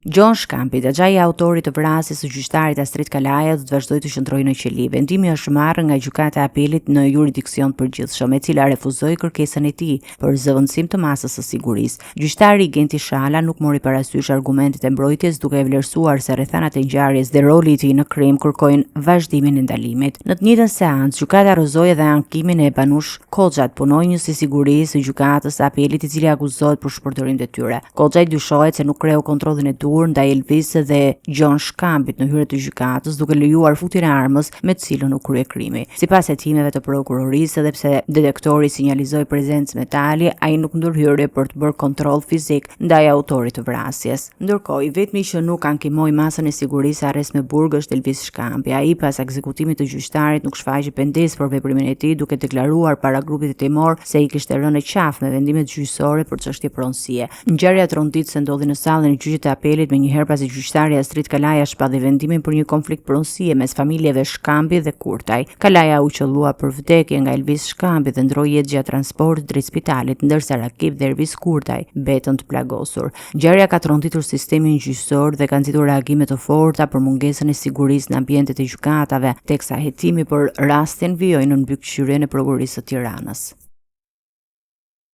Gjon Shkampi, dëgjaji i autorit të vrasjes së gjyqtarit Astrid Kalaja do të vazhdojë të qëndrojë në qeli. Vendimi është marrë nga gjykata e apelit në jurisdiksion përgjithshëm, e cila refuzoi kërkesën e tij për zëvendësim të masës së sigurisë. Gjyqtari Genti Shala nuk mori parasysh argumentet e mbrojtjes, duke vlerësuar se rrethanat e ngjarjes dhe roli i tij në krim kërkojnë vazhdimin e ndalimit. Në të njëjtën seancë, gjykata rrëzoi edhe ankimin e Banush Koxhat, punonjës i sigurisë së gjykatës së apelit, i cili akuzohet për shpërdorim detyre. Koxha dyshohet se nuk kreu kontrollin e ndaj Elvis dhe Gjon Shkampit në hyrje të gjykatës, duke lejuar futjen e armës me të cilën u krye krimi. Sipas hetimeve të prokurorisë, edhe pse detektori sinjalizoi prezencë metali, ai nuk ndërhyrje për të bërë kontroll fizik ndaj autorit të vrasjes. Ndërkohë, i vetmi që nuk ankimoi masën e sigurisë arrest me burg është Elvis Shkampi. Ai pas ekzekutimit të gjyqtarit nuk shfaqi pengesë për veprimin e tij, duke deklaruar para grupit hetimor se i kishte rënë qafë me vendimet gjyqësore për çështje pronësie. Ngjarja tronditëse ndodhi në sallën e gjyqit të apelit me njëherë pasi gjyqtari Astrid Kalaja shpalli vendimin për një konflikt pronësie mes familjeve Shkampi dhe Kurtaj. Kalaja u qellua për vdekje nga Elvis Shkampi dhe ndroi jetë gjatë transportit drejt spitalit, ndërsa Rakip dhe Elvis Kurtaj betën të plagosur. Ngjarja ka tronditur sistemin gjyqësor dhe ka nxitur reagime të forta për mungesën e sigurisë në ambientet e gjykatave, teksa hetimi për rastin vijoi në mbikëqyrjen e prokurorisë së Tiranës.